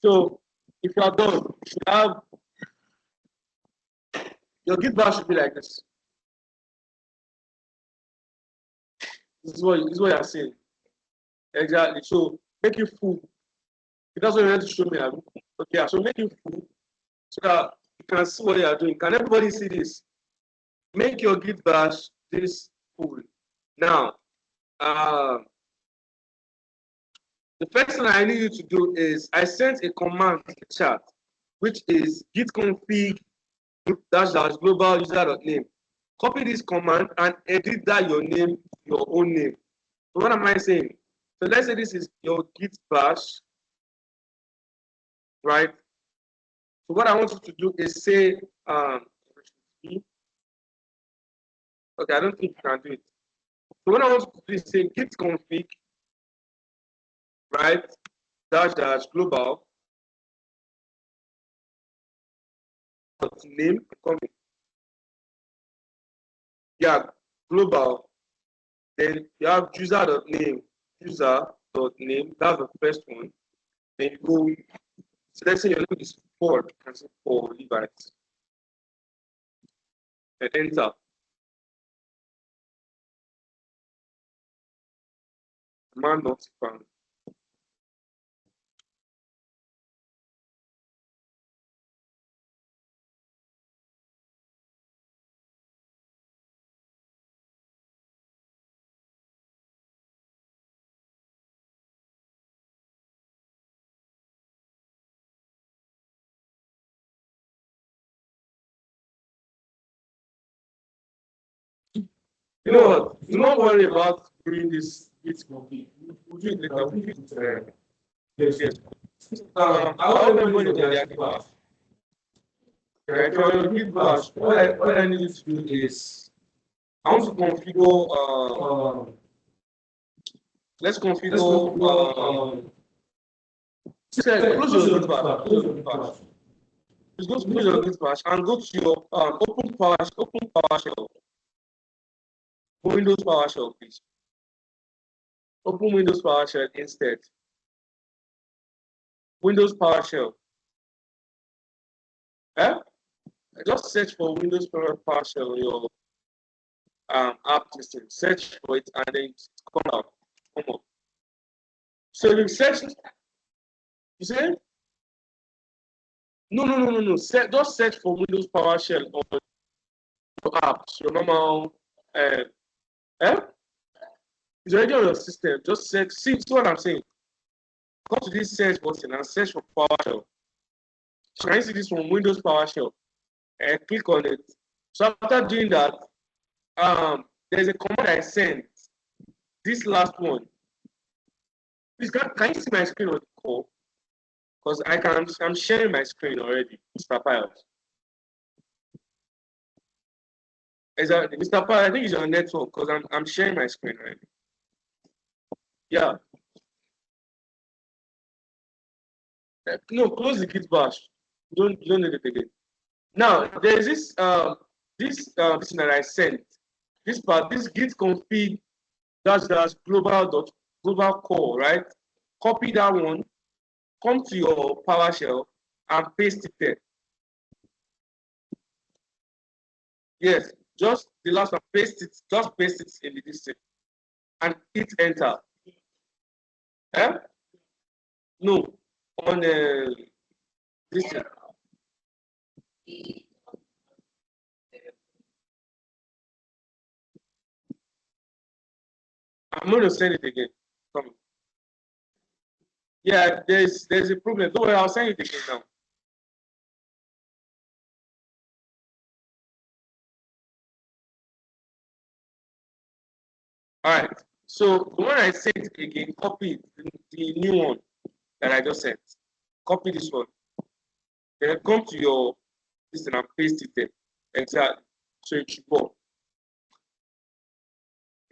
So if you are done, you should have your Git bar should be like this. This is what you are saying. Exactly. So make it full. That's what you want to show me. Okay, so make it full so that you can see what you are doing. Can everybody see this? Make your Git bash this full. Now, the first thing I need you to do is I sent a command in the chat, which is git config -- global user.name. Copy this command and edit that your name, your own name. So what am I saying? So let's say this is your git bash, right? So what I want you to do is say, okay, I don't think you can do it. So what I want you to do is say git config, right? -- global name coming. Yeah, global. Then you have user.name, that's the first one. Then you go, so let's say your name is Paul, you can say Paul Levites. And enter. Command not found. You know what? Do not worry about doing this. It's complete. We'll do it later. Yes. I want everybody to their Git bash. Right? For your Git bash, what I need you to do is I want to configure. Let's configure. Close your Git bash. Just go to close your Git bash and go to your open PowerShell. Windows PowerShell, please. Open Windows PowerShell instead. Windows PowerShell. Just search for Windows PowerShell on your app system. Search for it and then come up. So you search. You say? No. Just search for Windows PowerShell on your apps. Your normal. It's already on your system. Just search. See what I'm saying. Go to this search button and search for PowerShell. So can you see this from Windows PowerShell? And click on it. So after doing that, there's a command I sent. This last one. Please, can you see my screen on the call? Because I'm sharing my screen already, Mr. Piles. Mr. Piles, I think it's your network because I'm sharing my screen already. Yeah. No, close the Git bash. You don't need it again. Now there's this thing that I sent. This part, this git config -- global core, right? Copy that one, come to your PowerShell and paste it there. Yes, just the last one, paste it, just paste it in the distance and hit enter. No, on this thing. I'm going to send it again. Come. Yeah, there's a problem. Don't worry, I'll send it again now. All right. So the one I sent again, copy the new one that I just sent. Copy this one. Then come to your this and paste it there. Exactly. So it should work.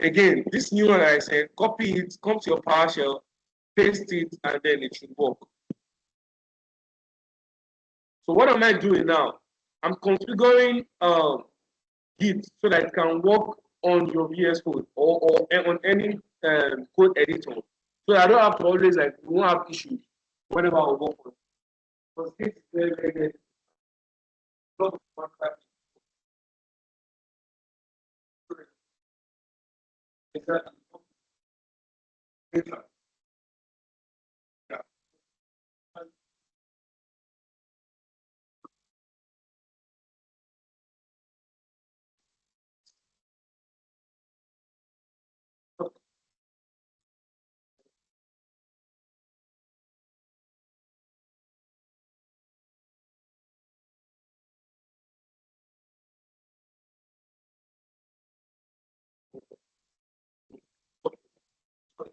Again, this new one I said, copy it, come to your PowerShell, paste it, and then it should work. So what am I doing now? I'm configuring Git so that it can work on your VS Code or on any code editor. So I don't have to always won't have issues whenever I work on Because it's very lot of manufacturing. Exactly. Yeah.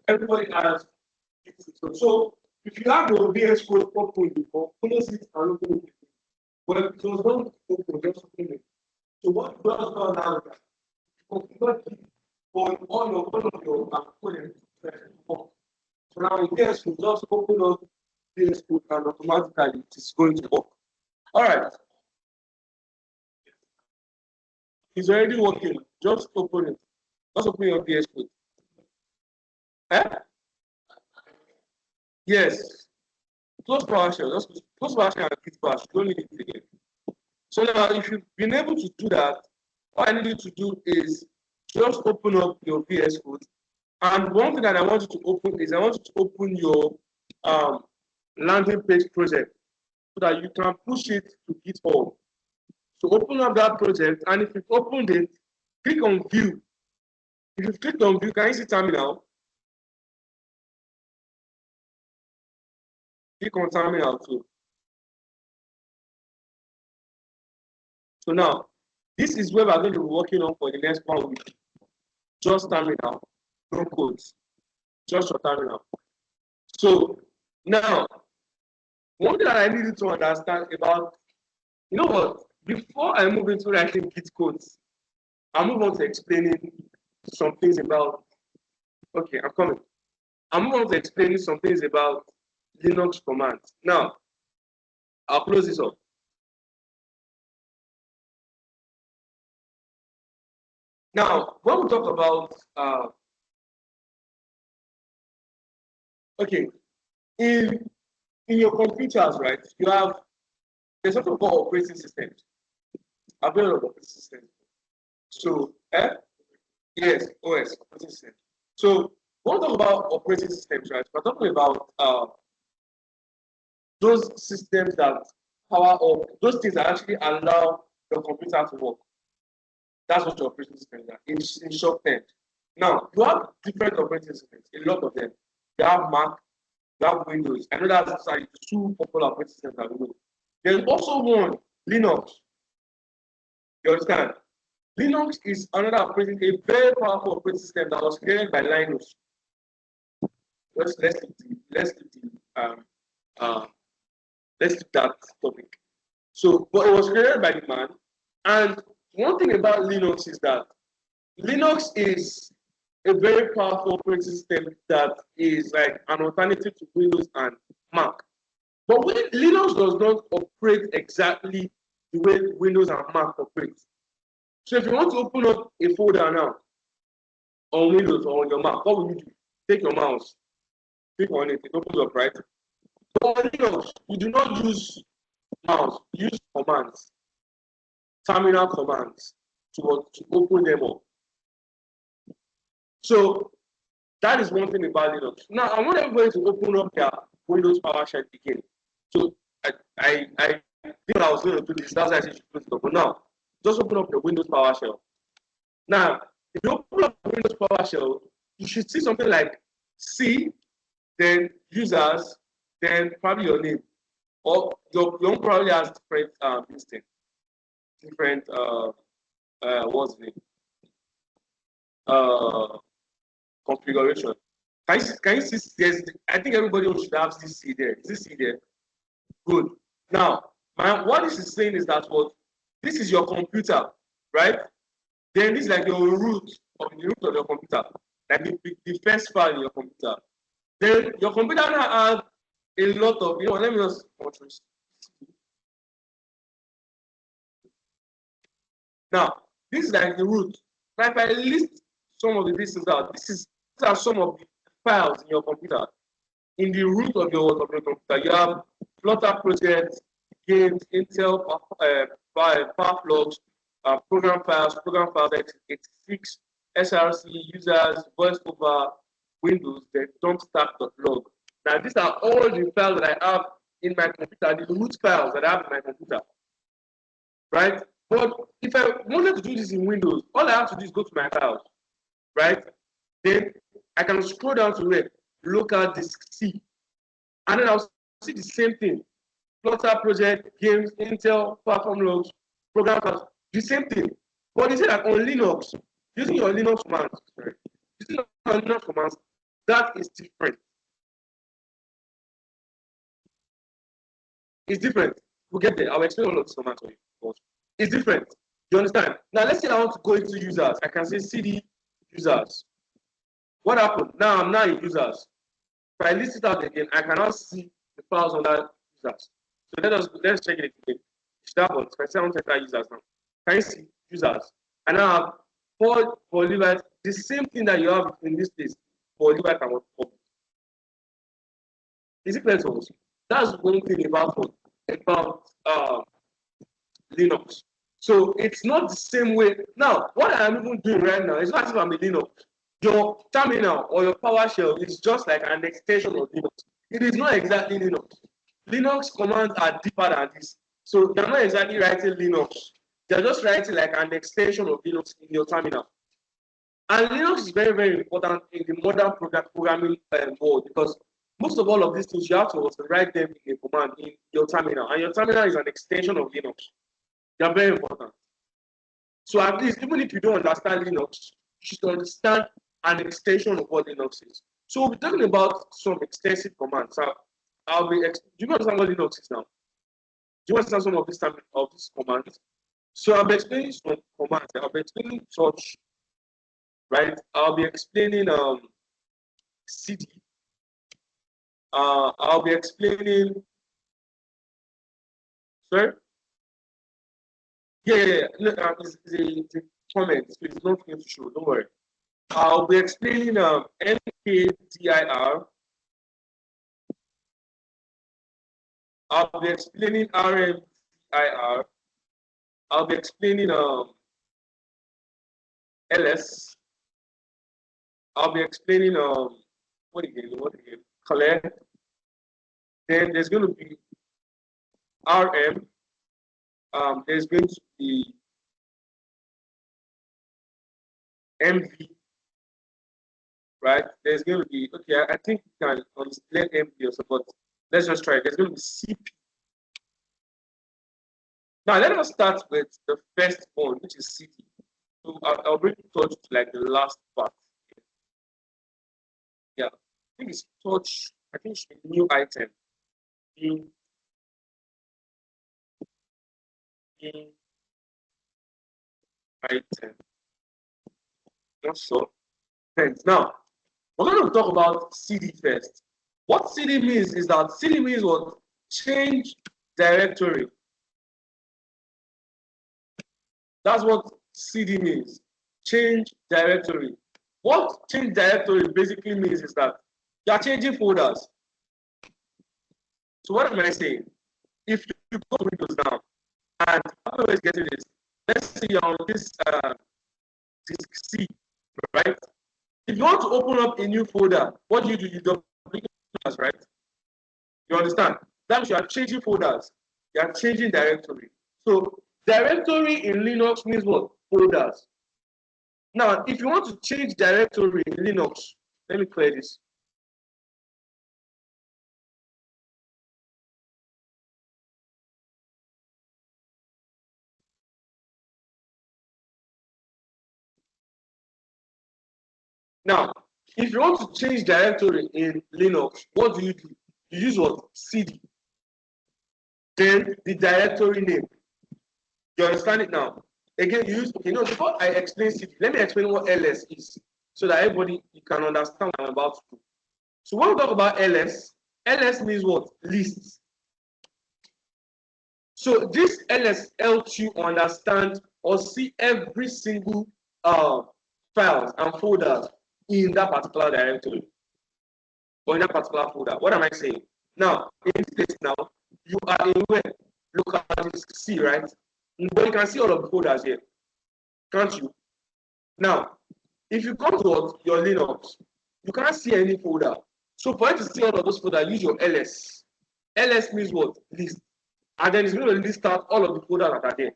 Everybody has it. So if you have your VS code open before, close it and open it. Well, it was not open, just open it. So what you have done now is that you configure it for all of your components to work. So now in VS Code, just open up VS Code and automatically it is going to work. All right, it's already working. Just open it. Just open your VS Code. Eh? Yes. Close PowerShell. Just close PowerShell and Git bash. You don't need it again. So now, if you've been able to do that, all I need you to do is just open up your VS Code. And one thing that I want you to open is I want you to open your landing page project so that you can push it to GitHub. So open up that project, and if you've opened it, click on View. If you've clicked on View, can you see Terminal? Click on Terminal too. So now, this is where we're going to be working on for the next 1 week. Just Terminal, no codes, just your Terminal. So now, one thing that I need you to understand about, you know what, before I move into writing Git codes, I'll move on to explaining some things about, okay, I'm coming. I'll move on to explaining some things about Linux commands. Now, I'll close this up. Now, when we talk about, okay, in your computers, right, you have, there's something called operating systems. I've heard of operating systems. So, yes, OS, operating system. So, when we talk about operating systems, right, we're talking about those systems that power up, those things that actually allow your computer to work. That's what your operating systems are, in short term. Now, you have different operating systems, a lot of them. You have Mac, you have Windows. I know that's like two popular operating systems that we know. There's also one, Linux. You understand? Linux is another operating, a very powerful operating system that was created by Linus. Let's leave that topic. So, but it was created by the man. And one thing about Linux is that Linux is a very powerful operating system that is like an alternative to Windows and Mac. But Linux does not operate exactly the way Windows and Mac operate. So if you want to open up a folder now on Windows or on your Mac, what will you do? Take your mouse, click on it, it opens up, right? But on Linux, you do not use mouse, you use commands, terminal commands to open them up. So that is one thing about Linux. Now I want everybody to open up their Windows PowerShell again. So I think I was going to do this. That's why I said you should close it up. But now, just open up your Windows PowerShell. Now, if you open up Windows PowerShell, you should see something like C, then users, then probably your name, or your probably has different different what's the name? Configuration. Can you see? There's, I think everybody should have this C there. Is this C there? Good. Now, what this is saying is that what this is your computer, right? Then this is like your root of your computer, like the first file in your computer. Then your computer now has a lot of, let me just control. Now, this is like the root. Now, if I list some of the distance out, these are some of the files in your computer. In the root of your computer, you have Flutter project, games, Intel, power logs, program files, x86, SRC, users, voice over, Windows, then dumpstack.log. Now, these are all the files that I have in my computer, the root files that I have in my computer, right? But if I wanted to do this in Windows, all I have to do is go to my files, right? Then I can scroll down to where local disk C, and then I'll see the same thing. Flutter project, games, Intel, platform logs, program files, the same thing. But they say that on Linux, using your Linux commands, using your Linux commands, that is different. It's different. We'll get there. I'll explain all of this commands for you. It's different. You understand? Now let's say I want to go into users. I can say cd users. What happened? Now I'm now in users. If I list it out again, I cannot see the files under users. So let's check it again. That one. If I say I want to enter users now, can you see users? And now I have for Levi, the same thing that you have in this place for Levi and what. Is it clear to us? That's one thing about Linux. So it's not the same way. Now, what I am even doing right now is not as if I'm a Linux. Your terminal or your PowerShell is just like an extension of Linux. It is not exactly Linux. Linux commands are deeper than this. So they're not exactly writing Linux. They're just writing like an extension of Linux in your terminal. And Linux is very, very important in the modern programming world because most of all of these things, you have to also write them in a command in your terminal. And your terminal is an extension of Linux. They are very important. So at least, even if you don't understand Linux, you should understand an extension of what Linux is. So we'll be talking about some extensive commands. Do you understand what Linux is now? Do you understand some of these commands? So I'll be explaining some commands. I'll be explaining touch, right? I'll be explaining cd. I'll be explaining. Sorry? Yeah. It's the comments. So it's not going to show. Don't worry. I'll be explaining NKDIR. I'll be explaining RMDIR. I'll be explaining LS. I'll be explaining what again? Collect. Then there's going to be RM. There's going to be MV. Right? There's going to be, okay, I think you can explain MV also, but let's just try it. There's going to be CP. Now, let us start with the first one, which is CP. So I'll bring touch to like the last part. Yeah, I think it's touch. I think it's a new item. In item. Not sure. Thanks. Now, we're going to talk about CD first. What CD means is that CD means what? Change directory. That's what CD means. Change directory. What change directory basically means is that you are changing folders. So what am I saying? If you go to Windows now, and I'm always getting this, let's say you're on this disk C, right? If you want to open up a new folder, what do? You duplicate folders, right? You understand? That means you are changing folders. You are changing directory. So directory in Linux means what? Folders. Now, if you want to change directory in Linux, let me clear this. Now, if you want to change directory in Linux, what do? You use what? CD. Then the directory name. You understand it now? Again, before I explain CD, let me explain what LS is so that everybody you can understand what I'm about to do. So when we talk about LS, LS means what? Lists. So this LS helps you understand or see every single files and folders in that particular directory or in that particular folder. What am I saying? Now, in this case now, you are in where? Local disk C, right? But you can see all of the folders here, can't you? Now, if you come to what, your Linux, you can't see any folder. So for you to see all of those folders, use your ls. Ls means what? List. And then it's going to list out all of the folders that are there.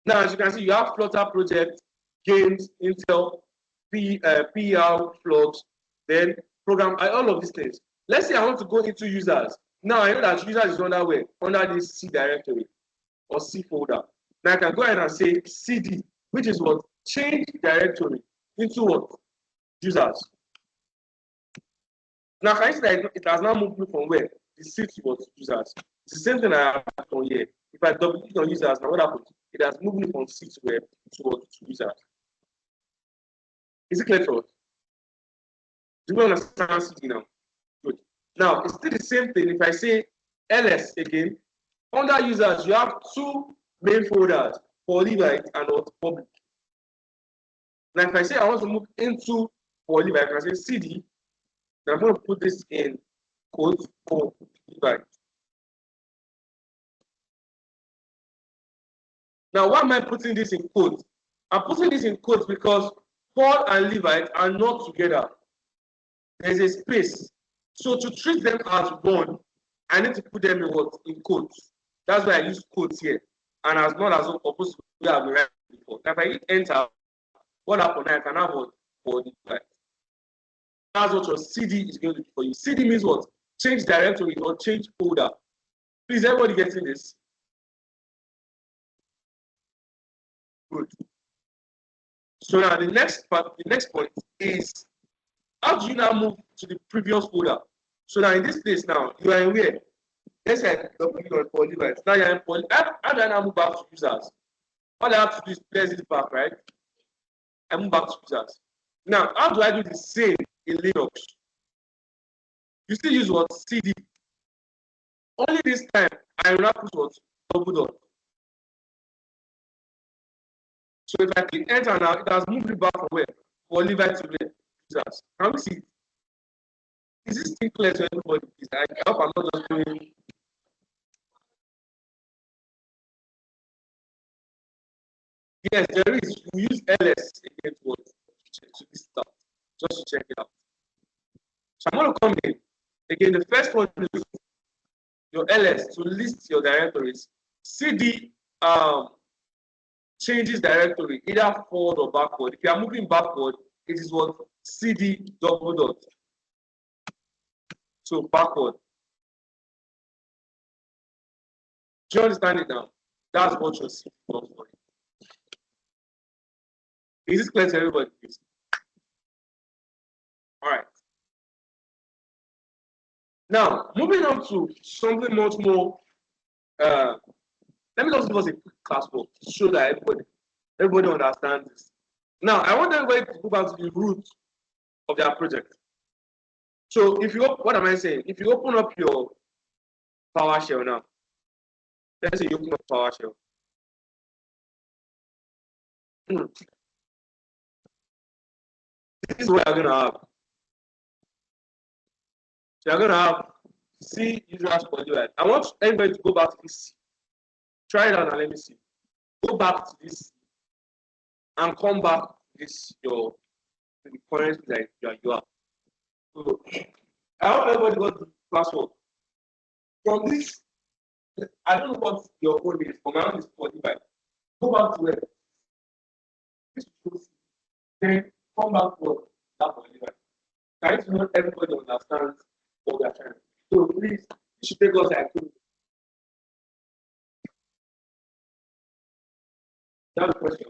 Now, as you can see, you have Flutter project, games, Intel, PL, Flux, then program, all of these things. Let's say I want to go into users. Now I know that users is under where? Under this C directory or C folder. Now I can go ahead and say CD, which is what? Change directory into what? Users. Now can you see that it has now moved me from where? The C to what? Users. It's the same thing I have on here. If I double click on users, now what happens? It has moved me from C to where? To what? To users. Is it clear for us? Do you understand CD now? Good. Now it's still the same thing. If I say ls again, under users, you have two main folders for Levite and what? Public. Now if I say I want to move into for Levite, I can say cd. Now I'm going to put this in quotes for Levite. Now why am I putting this in quotes? I'm putting this in quotes because Paul and Levite are not together. There's a space. So to treat them as one, I need to put them in what? In quotes. That's why I use quotes here. And as not as opposed to where I've been writing before. Now if I hit enter, what happens? I can have what? For Levite. That's what your CD is going to do for you. CD means what? Change directory or change folder. Please, everybody getting this? Good. So now the next point is, how do you now move to the previous folder? So now in this place now, you are in where? Let's say for Levite. Now you're in poly. How do I now move back to users? All I have to do is place it back, right? I move back to users. Now, how do I do the same in Linux? You still use what? CD. Only this time, I will not put what? Double dot. So if I click enter now, it has moved it back from where? For Levite to where? Users. Can we see it? Is this thing clear to everybody? I hope I'm not just doing. Yes, there is. We use ls again to this stuff, just to check it out. So I'm going to come in. Again, the first one is your ls to list your directories. CD changes directory, either forward or backward. If you are moving backward, it is what? CD double dot. So backward. Do you understand it now? That's what your CD does for you. Is this clear to everybody, please? All right. Now, moving on to something much more, let me just give us a quick class work to show that everybody understands this. Now, I want everybody to go back to the root of their project. So, if you what am I saying? If you open up your PowerShell now, let's say you open up PowerShell. This is what you're gonna have. So you're gonna have C users for Levite. I want everybody to go back to this. Try it out and let me see. Go back to this and come back to this your the current that you are. So I hope everybody got the password. From this, I don't know what your own is. For my own is 45. Go back to where? Then come back to that 45. Trying to know everybody understands what we are trying to do. So please, you should take us like two. That's the question.